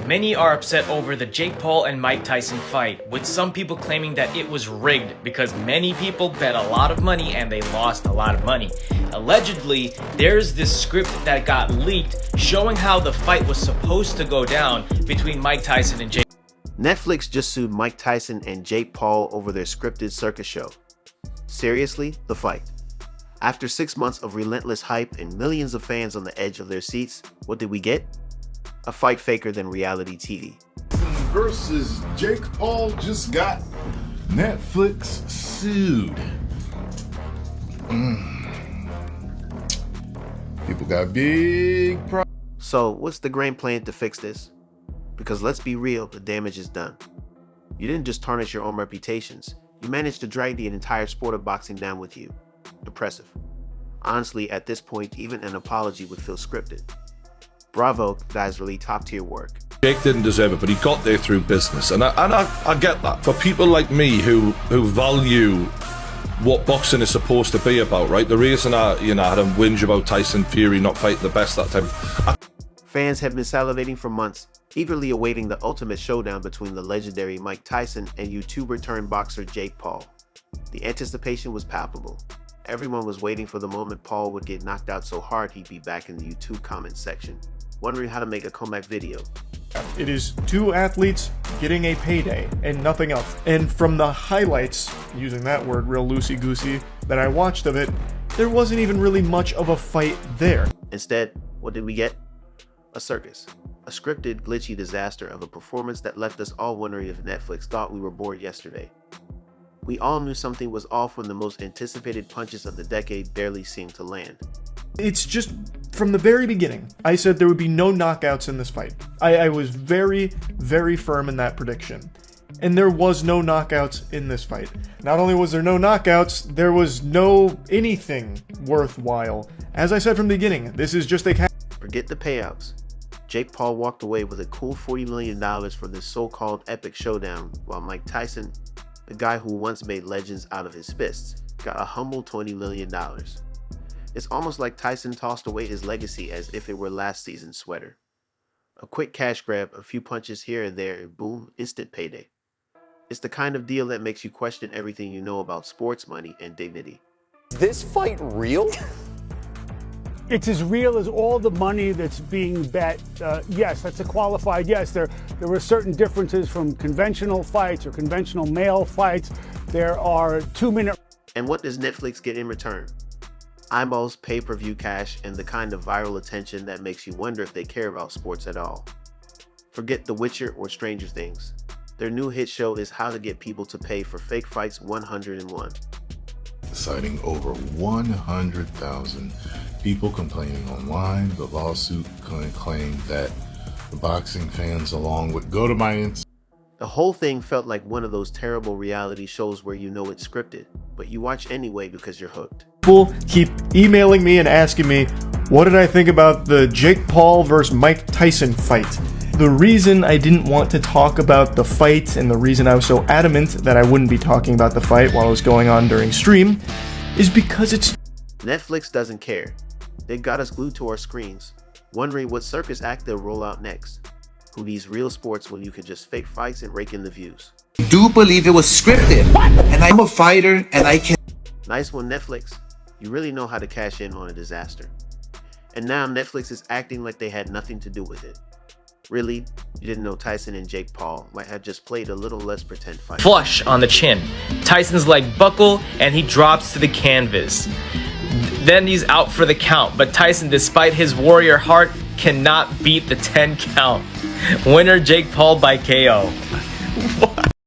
Many are upset over the Jake Paul and Mike Tyson fight, with some people claiming that it was rigged because many people bet a lot of money and they lost a lot of money. Allegedly, there's this script that got leaked showing how the fight was supposed to go down between Mike Tyson and Jake. Netflix just sued Mike Tyson and Jake Paul over their scripted circus show. Seriously, the fight. After 6 months of relentless hype and millions of fans on the edge of their seats, what did we get? A fight faker than reality TV. Versus Jake Paul just got Netflix sued. People got big problems. So what's the game plan to fix this? Because let's be real, the damage is done. You didn't just tarnish your own reputations, you managed to drag the entire sport of boxing down with you. Impressive. Honestly, at this point, even an apology would feel scripted. Bravo, guys, really top tier work. Jake didn't deserve it, but he got there through business, and I get that. For people like me who value what boxing is supposed to be about, right? The reason I had a whinge about Tyson Fury not fighting the best that time. Fans have been salivating for months, eagerly awaiting the ultimate showdown between the legendary Mike Tyson and YouTuber turned boxer Jake Paul. The anticipation was palpable. Everyone was waiting for the moment Paul would get knocked out so hard he'd be back in the YouTube comments section, wondering how to make a comeback video. It is two athletes getting a payday and nothing else. And from the highlights, using that word real loosey-goosey, that I watched of it, there wasn't even really much of a fight there. Instead, what did we get? A circus. A scripted, glitchy disaster of a performance that left us all wondering if Netflix thought we were bored yesterday. We all knew something was off when the most anticipated punches of the decade barely seemed to land. It's just, from the very beginning, I said there would be no knockouts in this fight. I was very, very firm in that prediction. And there was no knockouts in this fight. Not only was there no knockouts, there was no anything worthwhile. As I said from the beginning, this is just a... Forget the payouts. Jake Paul walked away with a cool $40 million for this so-called epic showdown, while Mike Tyson, the guy who once made legends out of his fists, got a humble $20 million. It's almost like Tyson tossed away his legacy as if it were last season's sweater. A quick cash grab, a few punches here and there, and boom, instant payday. It's the kind of deal that makes you question everything you know about sports money and dignity. Is this fight real? It's as real as all the money that's being bet. Yes, that's a qualified yes. There were certain differences from conventional fights or conventional male fights. There are 2-minute... And what does Netflix get in return? Eyeballs, pay-per-view cash, and the kind of viral attention that makes you wonder if they care about sports at all. Forget The Witcher or Stranger Things. Their new hit show is how to get people to pay for fake fights 101. Citing over 100,000 people complaining online, the lawsuit claimed that the boxing fans along with go to my... The whole thing felt like one of those terrible reality shows where you know it's scripted, but you watch anyway because you're hooked. People keep emailing me and asking me, what did I think about the Jake Paul versus Mike Tyson fight? The reason I didn't want to talk about the fight and the reason I was so adamant that I wouldn't be talking about the fight while it was going on during stream is because it's... Netflix doesn't care. They got us glued to our screens, wondering what circus act they'll roll out next. Who needs real sports when you can just fake fights and rake in the views? I do believe it was scripted. What? And I'm a fighter and I can... Nice one, Netflix. You really know how to cash in on a disaster. And now Netflix is acting like they had nothing to do with it. Really? You didn't know Tyson and Jake Paul might have just played a little less pretend fight. Flush on the chin. Tyson's leg buckle and he drops to the canvas. Then he's out for the count, but Tyson, despite his warrior heart, cannot beat the 10 count. Winner Jake Paul by KO. What?